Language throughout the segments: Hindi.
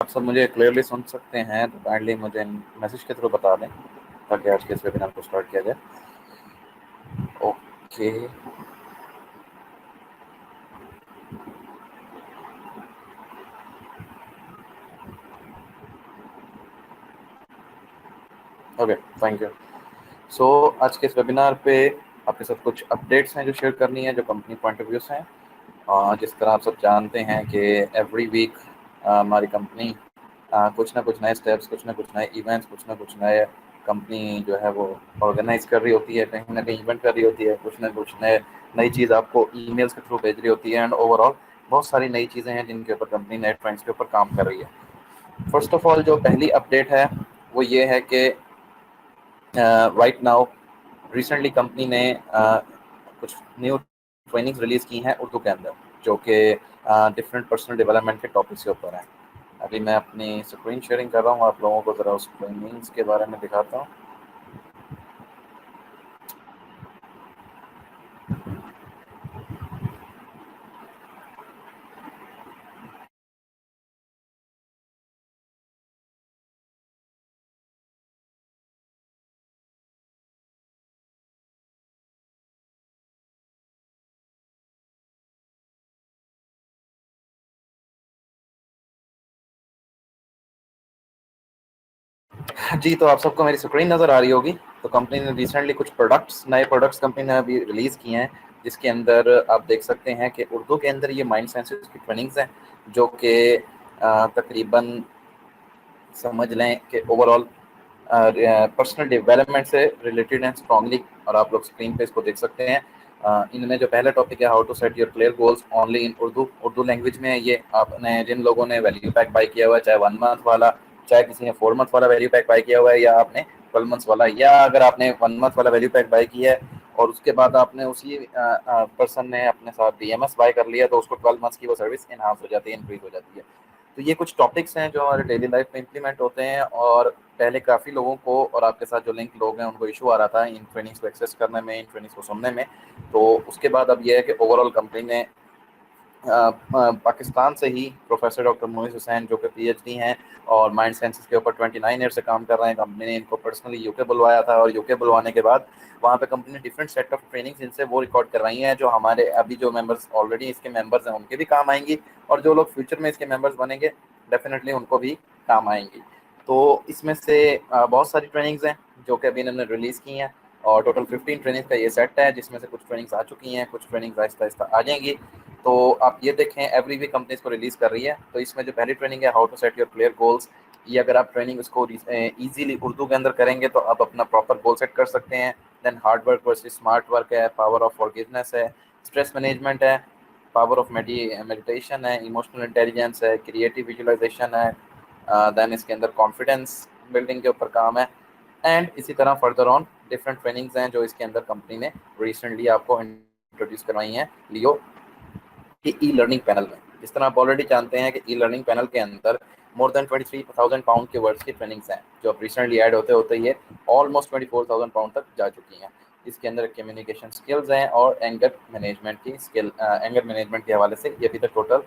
आप सब मुझे क्लियरली सुन सकते हैं तो काइंडली मुझे मैसेज के थ्रू बता दें ताकि आज के इस वेबिनार को स्टार्ट किया जाए। Okay, okay, thank you. So आज के इस वेबिनार पे आपके साथ कुछ अपडेट्स हैं जो शेयर करनी है, जो कंपनी पॉइंट ऑफ व्यू से हैं। जिस तरह आप सब जानते हैं कि एवरी वीक हमारी कंपनी कुछ ना कुछ नए स्टेप्स, कुछ ना कुछ नए इवेंट्स, कुछ ना कुछ नए कंपनी जो है वो ऑर्गेनाइज कर रही होती है, कहीं ना कहीं इवेंट कर रही होती है, कुछ ना कुछ नई चीज़ आपको ईमेल्स के थ्रू भेज रही होती है। एंड ओवरऑल बहुत सारी नई चीज़ें हैं जिनके ऊपर कंपनी नए ट्रेंड्स के ऊपर काम कर रही है। फर्स्ट ऑफ ऑल जो पहली अपडेट है वो ये है कि राइट नाउ रिसेंटली कंपनी ने कुछ न्यू ट्रेनिंग्स रिलीज की हैं उर्दू के अंदर, जो कि डिफरेंट पर्सनल डेवलपमेंट के टॉपिक्स के ऊपर हैं। अभी मैं अपनी स्क्रीन शेयरिंग कर रहा हूँ, आप लोगों को ज़रा उस ट्रेनिंग्स के बारे में दिखाता हूँ। जी, तो आप सबको मेरी स्क्रीन नज़र आ रही होगी। तो कंपनी ने रिसेंटली कुछ नए प्रोडक्ट्स कंपनी ने अभी रिलीज़ किए हैं, जिसके अंदर आप देख सकते हैं कि उर्दू के अंदर ये माइंड सेंसेस की ट्रेनिंग्स हैं, जो कि तकरीबन समझ लें कि ओवरऑल पर्सनल डेवलपमेंट से रिलेटेड हैं स्ट्रांगली। और आप लोग स्क्रीन पे इसको देख सकते हैं। इनमें जो पहला टॉपिक है, how to set your clear goals only in Urdu language में है। ये आपने जिन लोगों ने वैल्यू पैक बाय किया हुआ है, चाहे 1 मंथ वाला, चाहे किसी ने 4 मंथ वाला वैल्यू पैक बाय किया हुआ है, या आपने 12 मंथ्स वाला, या अगर आपने 1 मंथ वाला वैल्यू पैक बाय किया है और उसके बाद आपने उसी पर्सन ने अपने साथ DMS बाय कर लिया, तो उसको 12 मंथ्स की वो सर्विस इनहांस हो जाती है, इंक्रीज हो जाती है। तो ये कुछ टॉपिक्स हैं जो हमारे डेली लाइफ में इंप्लीमेंट होते हैं। और पहले काफ़ी लोगों को और आपके साथ जो लिंक लोग हैं उनको इशू आ रहा था इन ट्रेनिंग्स को एक्सेस करने में, इन ट्रेनिंग्स को सुनने में। तो उसके बाद अब ये है कि ओवरऑल कंपनी ने पाकिस्तान से ही प्रोफेसर डॉक्टर मोइज हुसैन, जो कि PhD हैं और माइंड साइंसेस के ऊपर 29 ईयर से काम कर रहे हैं, कंपनी ने इनको पर्सनली यूके बुलवाया था। और यूके बुलवाने के बाद वहाँ पे कंपनी ने डिफरेंट सेट ऑफ ट्रेनिंग्स इनसे वो रिकॉर्ड करवाई हैं, जो हमारे अभी जो मेंबर्स ऑलरेडी इसके मेंबर्स हैं उनके भी काम आएंगी, और जो लोग फ्यूचर में इसके मेंबर्स बनेंगे डेफिनेटली उनको भी काम आएंगी। तो इसमें से बहुत सारी ट्रेनिंग्स हैं जो कि अभी इन्होंने रिलीज़ की हैं, और टोटल 15 ट्रेनिंग्स का ये सेट है, जिसमें से कुछ ट्रेनिंग्स आ चुकी हैं, कुछ ट्रेनिंग्स आहिस्ता आहिस्ता आ जाएंगी। तो आप ये देखें, एवरी वीक कंपनी इसको रिलीज़ कर रही है। तो इसमें जो पहली ट्रेनिंग है, how to set your clear goals, ये अगर आप ट्रेनिंग इसको ईजीली उर्दू के अंदर करेंगे तो आप अपना प्रॉपर गोल सेट कर सकते हैं। Then hard work versus smart work है, पावर ऑफ फॉरगिवनेस है, स्ट्रेस मैनेजमेंट है, पावर ऑफ मेडिटेशन है, इमोशनल इंटेलिजेंस है, क्रिएटिव विजुअलाइजेशन है, देन इसके अंदर कॉन्फिडेंस बिल्डिंग के ऊपर काम है। एंड इसी तरह फर्दर ऑन डिफरेंट ट्रेनिंग्स हैं जो इसके अंदर कंपनी ने रिसेंटली आपको इंट्रोड्यूस करवाई हैं लियो कि ई लर्निंग पैनल में। जिस तरह आप ऑलरेडी जानते हैं कि ई लर्निंग पैनल के अंदर मोर देन 23,000 पाउंड के वर्ड्स की ट्रेनिंग्स हैं, जो रिसेंटली ऐड होते होते ये ऑलमोस्ट 24,000 पाउंड तक जा चुकी हैं। इसके अंदर कम्युनिकेशन स्किल्स हैं और एंगर मैनेजमेंट के हवाले से ये अभी तक टोटल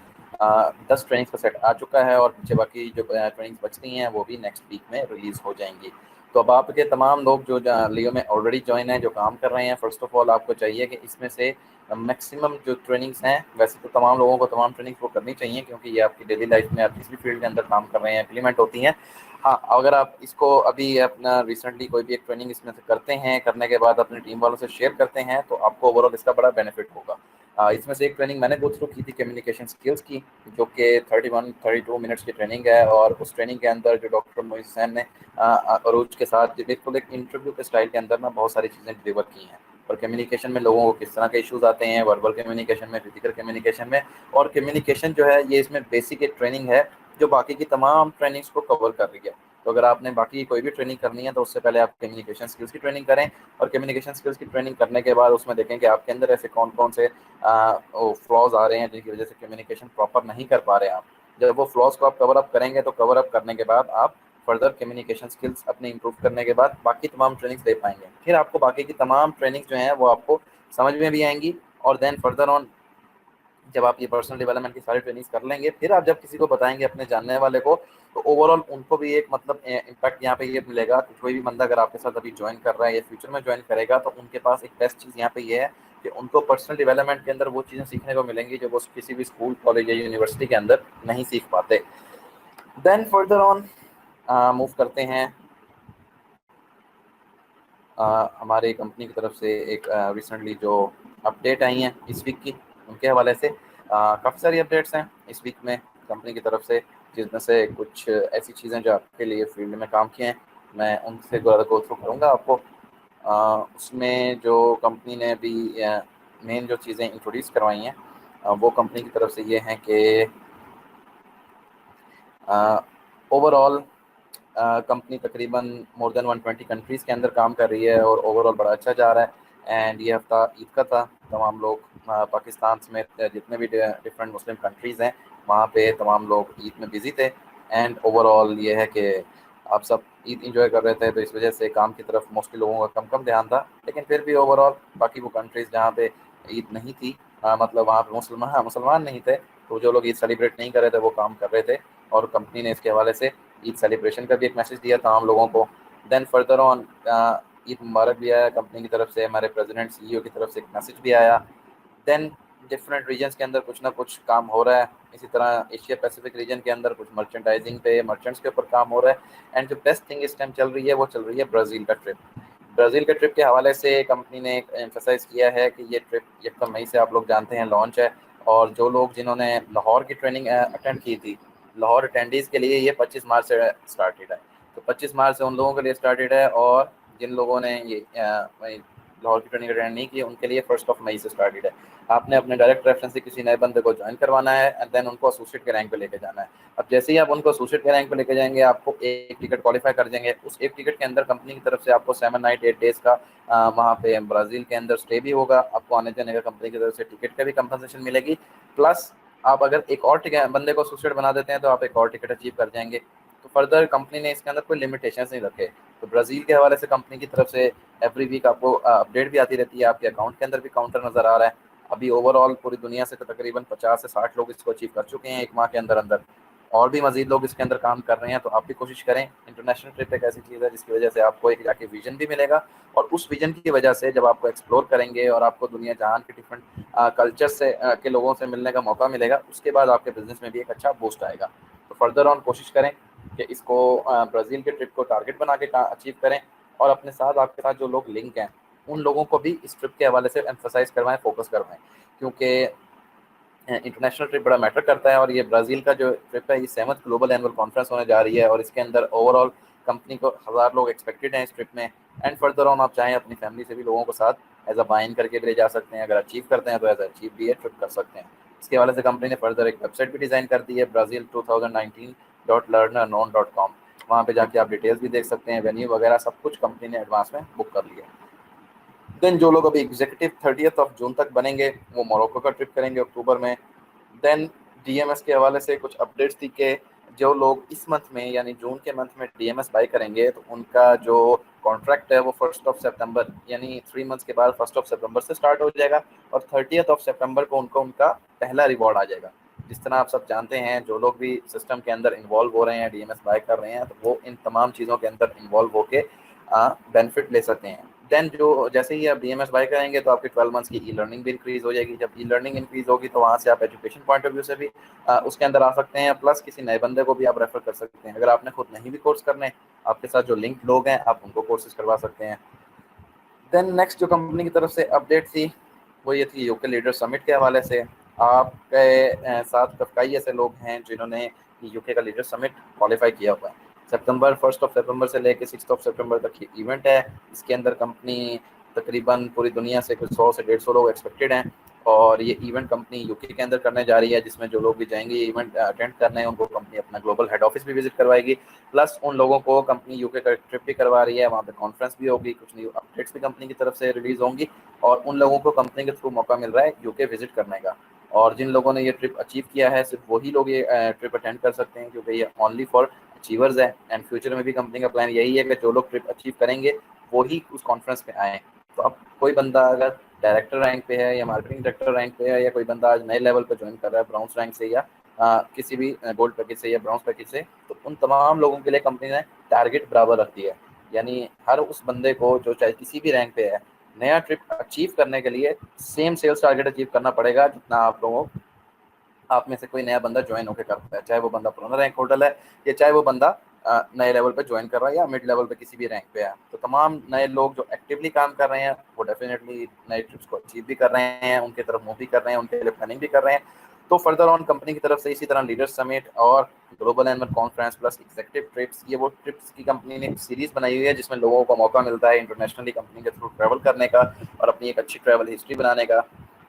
10 ट्रेनिंग्स का सेट आ चुका है, और पीछे बाकी जो ट्रेनिंग्स बचती हैं वो भी नेक्स्ट वीक में रिलीज़ हो जाएंगी। तो अब आपके तमाम लोग जो लियो में ऑलरेडी ज्वाइन हैं, जो काम कर रहे हैं, फर्स्ट ऑफ ऑल आपको चाहिए कि इसमें से मैक्सिमम जो ट्रेनिंग्स हैं, वैसे तो तमाम लोगों को तमाम ट्रेनिंग्स वो करनी चाहिए, क्योंकि ये आपकी डेली लाइफ में आप जिस भी फील्ड के अंदर काम कर रहे हैं इम्प्लीमेंट होती हैं। हाँ, अगर आप इसको अभी अपना रिसेंटली कोई भी एक ट्रेनिंग इसमें से करते हैं, करने के बाद अपनी टीम वालों से शेयर करते हैं, तो आपको ओवरऑल इसका बड़ा बेनिफिट होगा। इसमें से एक ट्रेनिंग मैंने गो थ्रू की थी कम्युनिकेशन स्किल्स की, जो कि 32 मिनट्स की ट्रेनिंग है। और उस ट्रेनिंग के अंदर जो डॉक्टर मोइज हुसैन ने अरूज के साथ बिल्कुल एक इंटरव्यू के स्टाइल के अंदर ना बहुत सारी चीज़ें डिलीवर की हैं। और कम्युनिकेशन में लोगों को किस तरह के इश्यूज आते हैं, वर्बल कम्युनिकेशन में, फिजिकल कम्युनिकेशन में। और कम्युनिकेशन जो है ये इसमें बेसिक एक ट्रेनिंग है जो बाकी की तमाम ट्रेनिंग्स को कवर कर रही है। तो अगर आपने बाकी कोई भी ट्रेनिंग करनी है तो उससे पहले आप कम्युनिकेशन स्किल्स की ट्रेनिंग करें। और कम्युनिकेशन स्किल्स की ट्रेनिंग करने के बाद उसमें देखें कि आपके अंदर ऐसे कौन कौन से फ्लॉज आ रहे हैं जिनकी वजह से कम्युनिकेशन प्रॉपर नहीं कर पा रहे हैं आप। जब वो फ्लॉज को आप कवर अप करेंगे तो कवर अप करने के बाद आप फर्दर कम्युनिकेशन स्किल्स अपने इंप्रूव करने के बाद बाकी तमाम ट्रेनिंग्स दे पाएंगे। फिर आपको बाकी की तमाम ट्रेनिंग्स जो हैं वो आपको समझ में भी आएंगी। और देन फर्दर ऑन जब आप ये पर्सनल डेवलपमेंट की सारी ट्रेनिंग्स कर लेंगे, फिर आप जब किसी को बताएंगे अपने जानने वाले को, तो ओवरऑल उनको भी एक मतलब इम्पैक्ट यहाँ पे ये मिलेगा कि कोई भी बंदा अगर आपके साथ अभी ज्वाइन कर रहा है या फ्यूचर में ज्वाइन करेगा, तो उनके पास एक बेस्ट चीज़ यहाँ पे ये है कि उनको पर्सनल डेवलपमेंट के अंदर वो चीज़ें सीखने को मिलेंगी जो वो किसी भी स्कूल, कॉलेज या यूनिवर्सिटी के अंदर नहीं सीख पाते। देन फर्दर ऑन मूव करते हैं। हमारे कंपनी की तरफ से एक रिसेंटली जो अपडेट आई हैं इस वीक की, उनके हवाले से काफ़ी सारी अपडेट्स हैं इस वीक में कंपनी की तरफ से, जिसमें से कुछ ऐसी चीज़ें जो आपके लिए फील्ड में काम किए हैं, मैं उनसे गो थ्रू करूँगा आपको। उसमें जो कंपनी ने अभी मेन जो चीज़ें इंट्रोड्यूस करवाई हैं, वो कंपनी की तरफ से ये हैं कि ओवरऑल कंपनी तकरीबन मोर देन 120 कंट्रीज़ के अंदर काम कर रही है और ओवरऑल बड़ा अच्छा जा रहा है। एंड ये हफ्ता ईद का था, तमाम लोग पाकिस्तान समेत जितने भी डिफरेंट मुस्लिम कंट्रीज़ हैं वहाँ पे तमाम लोग ईद में बिज़ी थे। एंड ओवरऑल ये है कि आप सब ईद इंजॉय कर रहे थे, तो इस वजह से काम की तरफ मोस्टली लोगों का कम कम ध्यान था। लेकिन फिर भी ओवरऑल बाकी वो कंट्रीज़ जहाँ पे ईद नहीं थी, मतलब वहाँ पे मुसलमान नहीं थे, तो जो लोग ईद सेलिब्रेट नहीं कर रहे थे वो काम कर रहे थे। और कंपनी ने इसके हवाले से ईद सेलिब्रेशन का भी एक मैसेज दिया था हम लोगों को। देन फर्दर ऑन ईद मुबारक भी आया कंपनी की तरफ से, हमारे प्रेसिडेंट सीईओ की तरफ से एक मैसेज भी आया। देन डिफरेंट रीजन्स के अंदर कुछ ना कुछ काम हो रहा है। इसी तरह एशिया पैसिफिक रीजन के अंदर कुछ मर्चेंडाइजिंग पे, मर्चेंट्स के ऊपर काम हो रहा है। एंड जो बेस्ट थिंग इस टाइम चल रही है वो चल रही है ब्राज़ील का ट्रिप। ब्राज़ील के ट्रिप के हवाले से कंपनी ने एक एम्फेसाइज किया है कि ये ट्रिप 1 मई से आप लोग जानते हैं लॉन्च है। और जो लोग जिन्होंने लाहौर की ट्रेनिंग अटेंड की थी, लाहौर अटेंडीज़ के लिए ये 25 मार्च से स्टार्टेड है। तो 25 मार्च से उन लोगों के लिए स्टार्टेड है, और जिन लोगों ने ये लाहौर की ट्रेनिंग अटेंड नहीं की उनके लिए 1 मई से स्टार्टेड है। आपने अपने डायरेक्ट रेफरेंस से किसी नए बंदे को ज्वाइन करवाना है एंड देन उनको एसोसिएट के रैंक पे लेके जाना है। अब जैसे ही आप उनको एसोसिएट के रैंक पे लेके जाएंगे, आपको एक टिकट क्वालिफाई कर देंगे। उस एक टिकट के अंदर कंपनी की तरफ से आपको 7 नाइट 8 डेज का वहाँ पे ब्राज़ील के अंदर स्टे भी होगा। आपको आने जाने का कंपनी की तरफ से टिकट का भी कंपनसेशन मिलेगी। प्लस आप अगर एक और टिकट बंदे को एसोसिएट बना देते हैं तो आप एक और टिकट अचीव कर जाएंगे। तो फर्दर कंपनी ने इसके अंदर कोई लिमिटेशंस नहीं रखे। तो ब्राज़ील के हवाले से कंपनी की तरफ से एवरी वीक आपको अपडेट भी आती रहती है। आपके अकाउंट के अंदर भी काउंटर नज़र आ रहा है। अभी ओवरऑल पूरी दुनिया से तो तकरीबन 50 से 60 लोग इसको अचीव कर चुके हैं 1 माह के अंदर अंदर। और भी मजीद लोग इसके अंदर काम कर रहे हैं। तो आप भी कोशिश करें। इंटरनेशनल ट्रिप एक ऐसी चीज़ है जिसकी वजह से आपको एक जाके विजन भी मिलेगा, और उस विजन की वजह से जब आपको एक्सप्लोर करेंगे और आपको दुनिया जहान के डिफरेंट कल्चर से के लोगों से मिलने का मौका मिलेगा, उसके बाद आपके बिजनेस में भी एक अच्छा बूस्ट आएगा। तो फर्दर ऑन कोशिश करें कि इसको ब्राज़ील के ट्रिप को टारगेट बना के अचीव करें, और अपने साथ आपके साथ जो लोग लिंक हैं उन लोगों को भी इस ट्रिप के हवाले से एम्फसाइज करवाएं, फोकस करवाएं, क्योंकि इंटरनेशनल ट्रिप बड़ा मैटर करता है। और ये ब्राज़ील का जो ट्रिप है ये 7th ग्लोबल एनुअल कॉन्फ्रेंस होने जा रही है, और इसके अंदर ओवरऑल कंपनी को 1000 लोग एक्सपेक्टेड हैं इस ट्रिप में। एंड फर्दर ऑन आप चाहें अपनी फैमिली से भी लोगों को साथ एज अ बाइन करके भी ले जा सकते हैं। अगर अचीव करते हैं तो एज अचीव भी ये ट्रिप कर सकते हैं। इसके हवाले से कंपनी ने फर्दर एक वेबसाइट भी डिज़ाइन कर दी है, brazil2019.learnerknown.com। वहाँ पे जाके आप डिटेल्स भी देख सकते हैं, वेन्यू वगैरह सब कुछ कंपनी ने एडवांस में बुक कर लिया। देन जो लोग अभी एग्जीक्यूटिव 30 जून तक बनेंगे वो मोरक्को का ट्रिप करेंगे अक्टूबर में। देन डीएमएस के हवाले से कुछ अपडेट्स थी कि जो लोग इस मंथ में यानी जून के मंथ में डीएमएस बाई करेंगे तो उनका जो कॉन्ट्रैक्ट है वो 1 सितंबर यानी 3 मंथ्स के बाद 1 सितंबर से स्टार्ट हो जाएगा, और 30 सितंबर को उनको उनका पहला रिवॉर्ड आ जाएगा। जिस तरह आप सब जानते हैं, जो लोग भी सिस्टम के अंदर इन्वॉल्व हो रहे हैं, डीएमएस बाय कर रहे हैं, तो वो इन तमाम चीज़ों के अंदर इन्वॉल्व होकर बेनिफिट ले सकते हैं। देन जो जैसे ही आप डीएमएस बाय करेंगे तो आपकी 12 मंथ्स की ई लर्निंग भी इंक्रीज हो जाएगी। जब ई लर्निंग इंक्रीज होगी तो वहाँ से आप एजुकेशन पॉइंट ऑफ व्यू से भी उसके अंदर आ सकते हैं, प्लस किसी नए बंदे को भी आप रेफर कर सकते हैं। अगर आपने खुद नहीं भी कोर्स करने, आपके साथ जो लिंक लोग हैं आप उनको कोर्सेज करवा सकते हैं। देन नेक्स्ट जो कंपनी की तरफ से अपडेट थी वो ये थी यूके लीडर समिट के हवाले से। आपके साथ कई ऐसे लोग हैं जिन्होंने यूके का लीडर समिट क्वालिफाई किया हुआ है। सितंबर 1 सितंबर से लेकर 6 सितंबर तक ये इवेंट है। इसके अंदर कंपनी तकरीबन पूरी दुनिया से कुछ 100 से 150 लोग एक्सपेक्टेड हैं, और ये इवेंट कंपनी यूके के अंदर करने जा रही है, जिसमें जो लोग भी जाएंगे ये इवेंट अटेंड करने हैं उनको कंपनी अपना ग्लोबल हेड ऑफिस भी विजिट करवाएगी। प्लस उन लोगों को कंपनी यूके का ट्रिप भी करवा रही है, वहाँ पे कॉन्फ्रेंस भी होगी, कुछ न्यू अपडेट्स भी कंपनी की तरफ से रिलीज होंगी, और उन लोगों को कंपनी के थ्रू मौका मिल रहा है यूके विजिट करने का। और जिन लोगों ने ये ट्रिप अचीव किया है सिर्फ वही लोग ये ट्रिप अटेंड कर सकते हैं, क्योंकि ये ओनली फॉर अचीवर्स है। एंड फ्यूचर में भी कंपनी का प्लान यही है कि जो लोग ट्रिप अचीव करेंगे वही उस कॉन्फ्रेंस पे आए। तो अब कोई बंदा अगर डायरेक्टर रैंक पे है या मार्केटिंग डायरेक्टर रैंक पे है, या कोई बंदा आज नए लेवल पे ज्वाइन कर रहा है ब्राउन्स रैंक से या किसी भी गोल्ड पैकेज से या ब्राउन्स पैकेज से, तो उन तमाम लोगों के लिए कंपनी ने टारगेट बराबर रख दिया है। यानी हर उस बंदे को जो चाहे किसी भी रैंक पे है, नया ट्रिप अचीव करने के लिए सेम सेल्स टारगेट अचीव करना पड़ेगा जितना आप में से कोई नया बंदा ज्वाइन होकर करता है, चाहे वो बंदा पुराना रैंक होल्डर है या चाहे वो बंदा नए लेवल पे ज्वाइन कर रहा है या मिड लेवल पे किसी भी रैंक पे है। तो तमाम नए लोग जो एक्टिवली काम कर रहे हैं वो डेफिनेटली नए ट्रिप्स को अचीव भी कर रहे हैं, उनकी तरफ मूव भी कर रहे हैं, उनके लिए प्लानिंग भी कर रहे हैं। तो फर्दर ऑन कंपनी की तरफ से इसी तरह लीडर्स समिट और global anyone conference plus executive trips, ये वो ट्रिप्स की कंपनी ने सीरीज बनाई हुई है जिसमें लोगों को मौका मिलता है इंटरनेशनली कंपनी के थ्रू ट्रैवल करने का और अपनी एक अच्छी ट्रैवल हिस्ट्री बनाने का।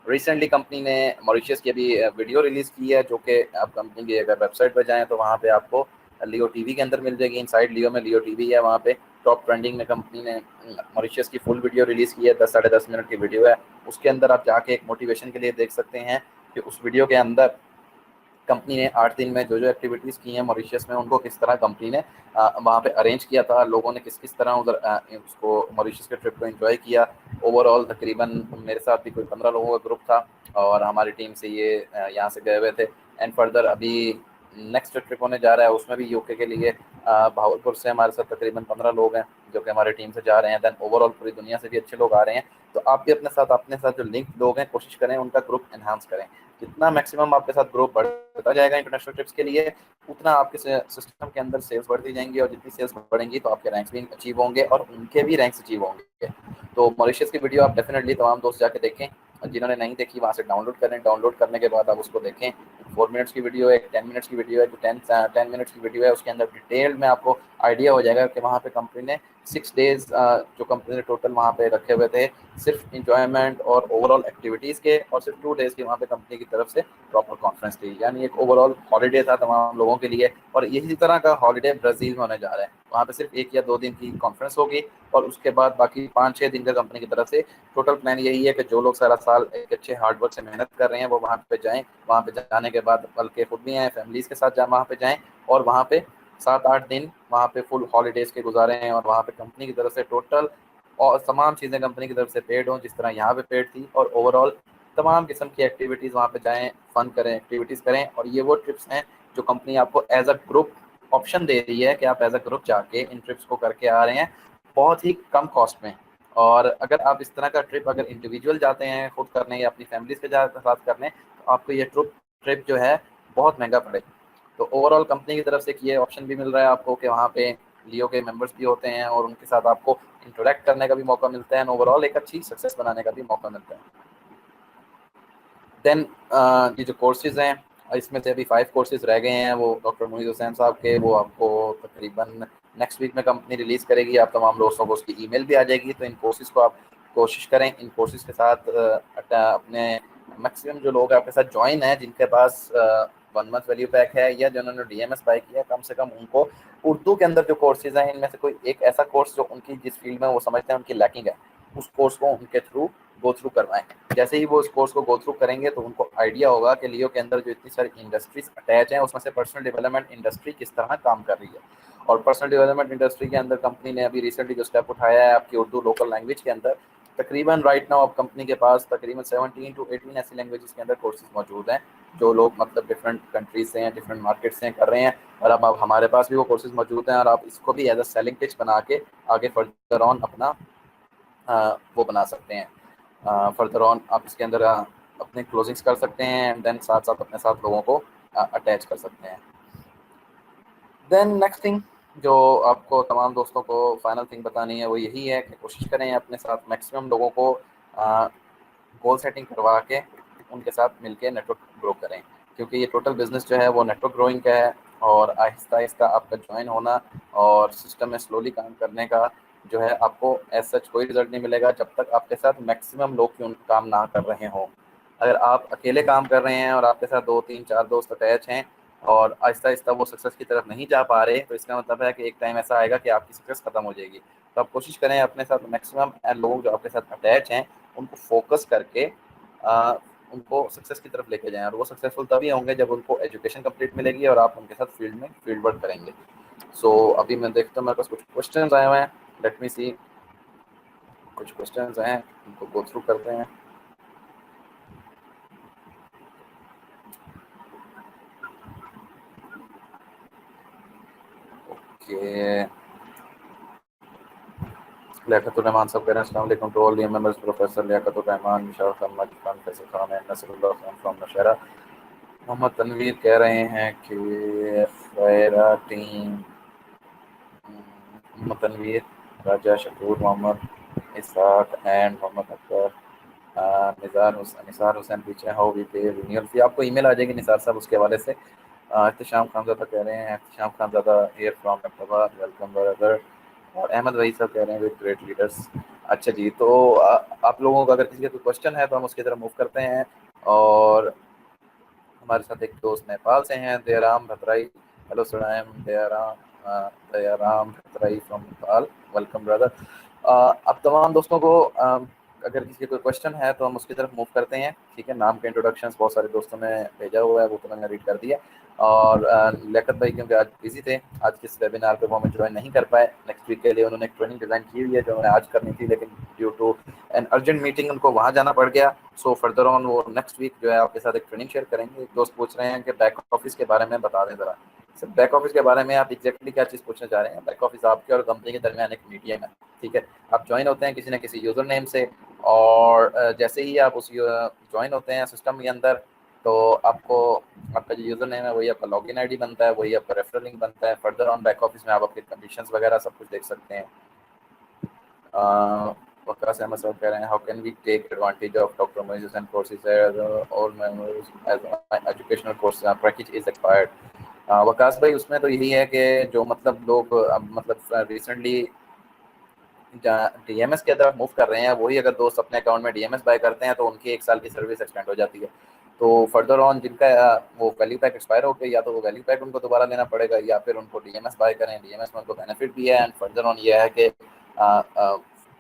रिसेंटली कंपनी ने मॉरिशस की अभी वीडियो रिलीज की है, जो कि आप कंपनी की अगर वेबसाइट पर जाएं तो वहाँ पे आपको लियो टीवी के अंदर मिल जाएगी। इनसाइड लियो में लियो टीवी है, वहाँ पे टॉप ट्रेंडिंग में कंपनी ने मॉरिशस की फुल वीडियो रिलीज की है, 10 साढ़े 10 मिनट की वीडियो है। उसके अंदर आप जाके एक मोटिवेशन के लिए देख सकते हैं कि उस वीडियो के अंदर कंपनी ने 8 दिन में जो जो एक्टिविटीज़ की हैं मॉरिशस में, उनको किस तरह कंपनी ने वहाँ पे अरेंज किया था, लोगों ने किस किस तरह उधर उसको मॉरिशस के ट्रिप को एंजॉय किया। ओवरऑल तकरीबन मेरे साथ भी कोई 15 लोगों का ग्रुप था और हमारी टीम से ये यहाँ से गए हुए थे। एंड फर्दर अभी नेक्स्ट ट्रिप होने जा रहा है, उसमें भी यूके के लिए भावलपुर से हमारे साथ तकरीबन 15 लोग हैं जो कि हमारी टीम से जा रहे हैं। दैन ओवरऑल पूरी दुनिया से भी अच्छे लोग आ रहे हैं। तो आप भी अपने साथ जो लिंक लोग हैं कोशिश करें उनका ग्रुप एनहांस करें। जितना मैक्सिमम आपके साथ ग्रुप बढ़ता जाएगा इंटरनेशनल ट्रिप्स के लिए, उतना आपके सिस्टम के अंदर सेल्स बढ़ती जाएंगी और जितनी सेल्स बढ़ेंगी तो आपके रैंक्स भी अचीव होंगे और उनके भी रैंक्स अचीव होंगे। तो मॉरिशस की वीडियो आप डेफिनेटली तमाम दोस्त जाके देखें, जिन्होंने नहीं देखी वहाँ से डाउनलोड करें, डाउनलोड करने के बाद आप उसको देखें। 4 मिनट्स की वीडियो है, 10 मिनट्स की वीडियो है, जो 10 मिनट्स की वीडियो है उसके अंदर डिटेल में आपको आइडिया हो जाएगा कि वहाँ पे कंपनी ने 6 डेज जो कंपनी ने टोटल वहाँ पे रखे हुए थे सिर्फ इंजॉयमेंट और ओवरऑल एक्टिविटीज़ के, और सिर्फ 2 डेज की वहाँ पे कंपनी की तरफ से प्रॉपर कॉन्फ्रेंस थी। यानी एक ओवरऑल हॉलीडे था तमाम लोगों के लिए। और यही तरह का हॉलीडे ब्राज़ील में होने जा रहा है, वहाँ पे सिर्फ 1 या 2 दिन की कॉन्फ्रेंस होगी और उसके बाद बाकी 5-6 दिन का कंपनी की तरफ से टोटल प्लान यही है कि जो लोग सारा साल एक अच्छे हार्डवर्क से मेहनत कर रहे हैं वो वहाँ पे जाएँ। वहाँ पे जाने के बाद बल्कि खुद भी आएँ, फैमिलीज़ के साथ वहाँ पे जाएँ और वहाँ पे 7-8 दिन वहाँ पे फुल हॉलीडेज़ के गुजारे हैं और वहाँ पे कंपनी की तरफ से टोटल और तमाम चीज़ें कंपनी की तरफ से पेड हों जिस तरह यहाँ पे पेड थी। और ओवरऑल तमाम किस्म की एक्टिविटीज़ वहाँ पे जाएँ, फ़न करें, एक्टिविटीज़ करें। और ये वो ट्रिप्स हैं जो कंपनी आपको एज अ ग्रुप ऑप्शन दे रही है कि आप एज अ ग्रुप जाके इन ट्रिप्स को करके आ रहे हैं बहुत ही कम कॉस्ट में। और अगर आप इस तरह का ट्रिप अगर इंडिविजुअल जाते हैं खुद करने या अपनी फैमिलीज के साथ करने, तो आपको ये ट्रिप जो है बहुत महंगा पड़ेगा। तो ओवरऑल कंपनी की तरफ से ये ऑप्शन भी मिल रहा है आपको कि वहाँ पे लियो के मेंबर्स भी होते हैं और उनके साथ आपको इंटरेक्ट करने का भी मौका मिलता है, ओवरऑल एक अच्छी सक्सेस बनाने का भी मौका मिलता है। देन ये जो कोर्सेज हैं इसमें से अभी 5 कोर्सेज रह गए हैं, वो डॉक्टर मोइज़ हुसैन साहब के, वो आपको तकरीबन नेक्स्ट वीक में कंपनी रिलीज़ करेगी। आप तमाम दोस्तों को उसकी ईमेल भी आ जाएगी। तो इन कोर्सेज को आप कोशिश करें, इन कोर्सेज के साथ अपने मैक्सिमम जो लोग आपके साथ ज्वाइन हैं जिनके पास 1 मंथ वैल्यू पैक है या जिन्होंने DMS बाय किया, कम से कम उनको उर्दू के अंदर जो कोर्सेज हैं इनमें से कोई एक ऐसा कोर्स जो उनकी जिस फील्ड में वो समझते हैं उनकी लैकिंग है, उस कोर्स को उनके थ्रू गो थ्रू करवाएं। जैसे ही वो इस कोर्स को गो थ्रू करेंगे तो उनको आइडिया होगा कि लियो के अंदर जो इतनी सारी इंडस्ट्रीज अटैच हैं उसमें से पर्सनल डेवलपमेंट इंडस्ट्री किस तरह काम कर रही है। और पर्सनल डेवलपमेंट इंडस्ट्री के अंदर कंपनी ने अभी रिसेंटली जो स्टेप उठाया है आपकी उर्दू लोकल लैंग्वेज के अंदर, तकरीबन राइट नाउ अब कंपनी के पास तकरीबन 17 to 18 ऐसी लैंग्वेजेस के अंदर कोर्सेज मौजूद हैं जो लोग मतलब डिफरेंट कंट्रीज से हैं, डिफरेंट मार्केट से कर रहे हैं। और अब हमारे पास भी वो कोर्सेज मौजूद हैं और आप इसको भी एज अ सेलिंग पिच बना के आगे फर्दर ऑन अपना वो बना सकते हैं। फर्दर ऑन आप इसके अंदर अपने क्लोजिंग्स कर सकते हैं एंड देन साथ साथ अपने साथ लोगों को अटैच कर सकते हैं। देन नेक्स्ट थिंग जो आपको तमाम दोस्तों को फाइनल थिंग बतानी है वो यही है कि कोशिश करें अपने साथ मैक्सिमम लोगों को गोल सेटिंग करवा के उनके साथ मिलके नेटवर्क ग्रो करें, क्योंकि ये टोटल बिजनेस जो है वो नेटवर्क ग्रोइंग का है। और आहिस्ता आहिस्ता आपका ज्वाइन होना और सिस्टम में स्लोली काम करने का जो है आपको एज सच कोई रिजल्ट नहीं मिलेगा जब तक आपके साथ मैक्सिमम लोग क्यों काम ना कर रहे हों। अगर आप अकेले काम कर रहे हैं और आपके साथ 2-3-4 दोस्त अटैच हैं और आहिस्ता आहिस्ता वो सक्सेस की तरफ नहीं जा पा रहे, तो इसका मतलब है कि एक टाइम ऐसा आएगा कि आपकी सक्सेस खत्म हो जाएगी। तो आप कोशिश करें अपने साथ मैक्सिमम लोग जो आपके साथ अटैच हैं उनको फोकस करके आ, उनको सक्सेस की तरफ लेके जाएं। और वो सक्सेसफुल तभी होंगे जब उनको एजुकेशन कंप्लीट मिलेगी और आप उनके साथ फील्ड वर्क करेंगे। सो अभी मैं देखता हूँ मेरे पास कुछ क्वेश्चन आए हुए हैं, लेट मी सी। कुछ क्वेश्चन आए हैं उनको गो थ्रू करते हैं। कि लियाकतुर रहमान साहब कह रहे हैं अस्सलाम वालेकुम to all the members, professor Liaqatur Rahman, Musharraf Ahmad Khan, Faisal Khan and Nasrullah Khan from Nowshera. Mohammad Tanveer कह रहे हैं कि खैरा टीम, मोहम्मद तनवीर, राजा शकूर, मोहम्मद इसाक एंड मोहम्मद अकबर, निसार हुसैन पीछे, how we pay renewal fee. आपको ईमेल आ जाएगी निसार साहब उसके हवाले से। एहतशाम खानज़ादा कह रहे हैं, Ehtesham Khanzada here from Ahmedabad, welcome brother. और अहमद वही साहब कह रहे हैं विद ग्रेट लीडर्स। अच्छा जी, तो आप लोगों का अगर किसी का कोई क्वेश्चन है तो हम उसकी तरफ मूव करते हैं। और हमारे साथ एक दोस्त नेपाल से हैं, Dayaram Bhattarai. Hello sir, I am Dayaram Bhattarai from Nepal, welcome brother. अब तमाम दोस्तों को अगर किसी कोई क्वेश्चन है तो हम उसकी तरफ मूव करते हैं। ठीक है, नाम के इंट्रोडक्शंस बहुत सारे दोस्तों ने भेजा हुआ है, वो तो मैंने रीड कर दिया। और लियाकत भाई क्योंकि आज बिजी थे, आज के इस वेबिनार पे वो हमें ज्वाइन नहीं कर पाए। नेक्स्ट वीक के लिए उन्होंने एक ट्रेनिंग डिज़ाइन की हुई है जो उन्हें आज करनी थी, लेकिन due to an urgent meeting उनको वहाँ जाना पड़ गया। सो फर्दर ऑन वो नेक्स्ट वीक जो है आपके साथ एक ट्रेनिंग शेयर करेंगे। एक दोस्त पूछ रहे हैं कि बैक ऑफिस के बारे में बता दें ज़रा। सर, बैक ऑफिस के बारे में आप एग्जैक्टली क्या चीज़ पूछना चाह रहे हैं? बैक ऑफिस आपके और कंपनी के दरमियान एक मीडियम है। ठीक है, आप ज्वाइन होते हैं किसी न किसी यूज़र नेम से, और जैसे ही आप उस ज्वाइन होते हैं सिस्टम के अंदर, तो आपको आपका जो यूज़र नेम है वही आपका लॉगिन आईडी बनता है, वही आपका रेफरल लिंक बनता है। फर्दर ऑन बैक ऑफिस में आप आपके कंडीशंस वगैरह सब कुछ देख सकते हैं। वकास अहमद साहब कह रहे हैं, how can we take advantage of doctor Moiz and courses as all members as educational course package is expired. Waqas भाई, उसमें तो यही है कि जो मतलब लोग मतलब रिसेंटली डीएमएस की तरफ मूव कर रहे हैं, वही अगर दोस्त अपने अकाउंट में डीएमएस बाय करते हैं तो उनकी 1 साल की सर्विस एक्सटेंड हो जाती है। तो फर्दर ऑन जिनका वो वैल्यू पैक एक्सपायर हो गई, या तो वो वैल्यू पैक उनको दोबारा लेना पड़ेगा, या फिर उनको डीएमएस बाय करें। डीएमएस में उनको बेनिफिट भी है, एंड फर्दर ऑन ये है कि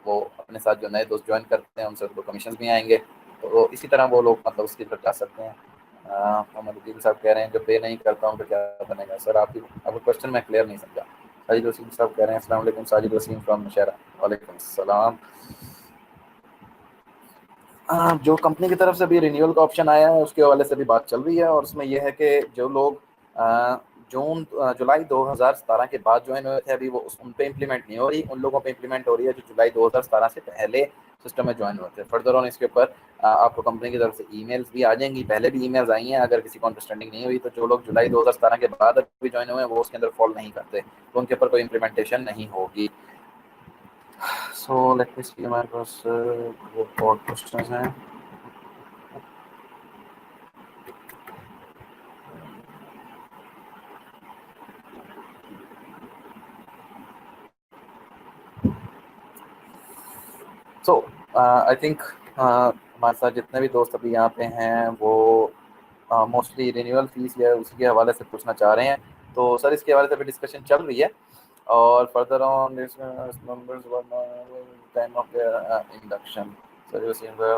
वो अपने साथ जो नए दोस्त ज्वाइन करते हैं उनसे उनको कमीशन भी आएंगे। तो इसी तरह वो लोग मतलब उसकी तरफ जा सकते हैं। मोहम्मद उद्दीन साहब कह रहे हैं, जब पे नहीं करता हूँ तो क्या बनेगा? सर, आपकी आपका क्वेश्चन मैं क्लियर नहीं समझा। साजिद वसीम साहब कह रहे हैं, अस्सलाम वालेकुम, साजिद वसीम फ्रॉम नौशहरा। वालेकुम सलाम। जो कंपनी की तरफ से भी रिन्यूअल का ऑप्शन आया है उसके हवाले से भी बात चल रही है, और उसमें यह है कि जो लोग जुलाई 2017 के बाद ज्वाइन हुए थे, अभी वो उन पे इम्प्लीमेंट नहीं हो रही, उन लोगों पे इम्प्लीमेंट हो रही है जो जुलाई 2017 से पहले सिस्टम में ज्वाइन हुए थे। फर्दर ऑन इसके ऊपर आपको कंपनी की तरफ से ईमेल्स भी आ जाएंगी, पहले भी ईमेल्स आई हैं। अगर किसी को अंडरस्टैंडिंग नहीं हुई तो जो लोग जुलाई 2017 के बाद अभी ज्वाइन हुए हैं वो उसके अंदर फॉल नहीं करते, तो उनके ऊपर कोई इम्प्लीमेंटेशन नहीं होगी। सो लेट मी सी, हमारे पास और क्वेश्चंस हैं। सो आई थिंक हमारे साथ जितने भी दोस्त अभी यहाँ पे हैं वो मोस्टली रिन्यूअल फीस या उसी के हवाले से पूछना चाह रहे हैं। तो सर, इसके हवाले से भी डिस्कशन चल रही है। और further on this numbers time of induction, sir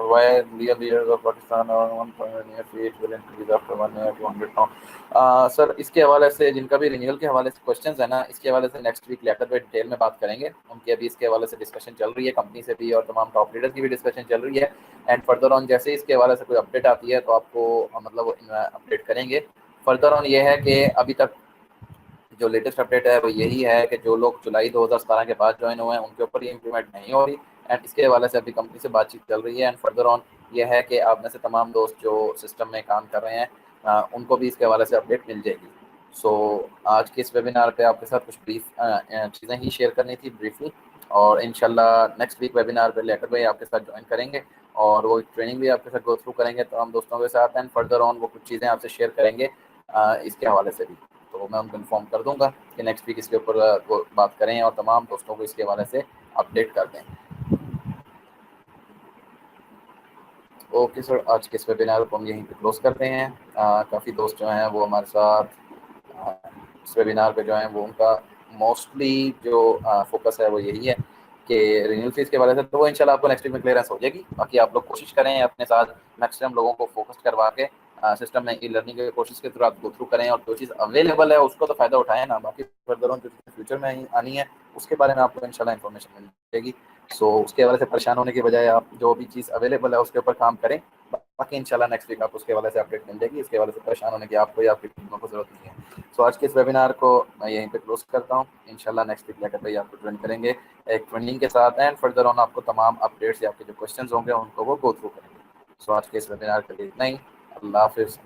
why real leaders of Pakistan और 1 feet will increase after 1 year to 100 pound. Sir, इसके हवाले से जिनका भी रिन्यूअल के हवाले से क्वेश्चंस है ना, इसके हवाले से नेक्स्ट वीक लेकर पे डिटेल में बात करेंगे। उनकी अभी इसके हवाले से डिस्कशन चल रही है कंपनी से भी, और तमाम टॉप लीडर्स की भी डिस्कशन चल रही है। एंड फर्दर ऑन जैसे इसके हवाले से कोई अपडेट आती है तो आपको मतलब अपडेट करेंगे। फर्दर ऑन ये है कि अभी तक जो लेटेस्ट अपडेट है वो यही है कि जो लोग जुलाई 2017 के बाद ज्वाइन हुए हैं उनके ऊपर ये इम्प्लीमेंट नहीं हो रही, एंड इसके हवाले से अभी कंपनी से बातचीत चल रही है। एंड फर्दर ऑन ये है कि आप में से तमाम दोस्त जो सिस्टम में काम कर रहे हैं उनको भी इसके हवाले से अपडेट मिल जाएगी। सो आज के इस वेबिनार पे आपके साथ कुछ ब्रीफ चीज़ें ही शेयर करनी थी ब्रीफली, और इंशाल्लाह नेक्स्ट वीक वेबिनार पे लेकर भाई आपके साथ ज्वाइन करेंगे और वो ट्रेनिंग भी आपके साथ गो थ्रू करेंगे तमाम दोस्तों के साथ। एंड फर्दर ऑन वो कुछ चीज़ें आपसे शेयर करेंगे इसके हवाले से भी। तो मैं उनको इन्फॉर्म कर दूंगा कि नेक्स्ट वीक इसके ऊपर वो बात करें और तमाम दोस्तों को इसके हवाले से अपडेट कर दें। ओके सर, आज के इस वेबिनार को हम यहीं पे क्लोज करते हैं। काफ़ी दोस्त जो हैं वो हमारे साथ इस वेबिनार पे जो हैं वो उनका मोस्टली जो फोकस है वो यही है कि रिन्यूअल फीस के बारे से, तो वो इंशाल्लाह आपको नेक्स्ट वीक में क्लियरेंस हो जाएगी। बाकी आप लोग कोशिश करें अपने साथ मैक्सिमम लोगों को फोकस करवा के सिस्टम में ई लर्निंग के कोर्सेज के थ्रू आप गो थ्रू करें, और जो चीज़ अवेलेबल है उसको तो फ़ायदा उठाएं ना। बाकी फर्दर ऑन जो फ्यूचर में आनी है उसके बारे में आपको इंशाल्लाह इन्फॉर्मेशन मिल जाएगी। सो उसके हवाले से परेशान होने की बजाय आप जो भी चीज़ अवेलेबल है उसके ऊपर काम करें। बाकी इंशाल्लाह नेक्स्ट वीक आपको उसके वाले से अपडेट मिल जाएगी। इसके वाले से परेशान होने की आपको या आपकी टीमों को जरूरत नहीं है। सो आज के इस वेबिनार को मैं यहीं पे क्लोज करता हूँ। इंशाल्लाह नेक्स्ट वीक लेकर भाई आपको ज्वाइन करेंगे एक ट्रेनिंग के साथ, एंड फर्दर ऑन आपको तमाम अपडेट्स या आपके जो क्वेश्चन होंगे उनको वो गो थ्रू करेंगे। सो आज के इस वेबिनार के लिए इतना ही। अल्लाह हाफिज़।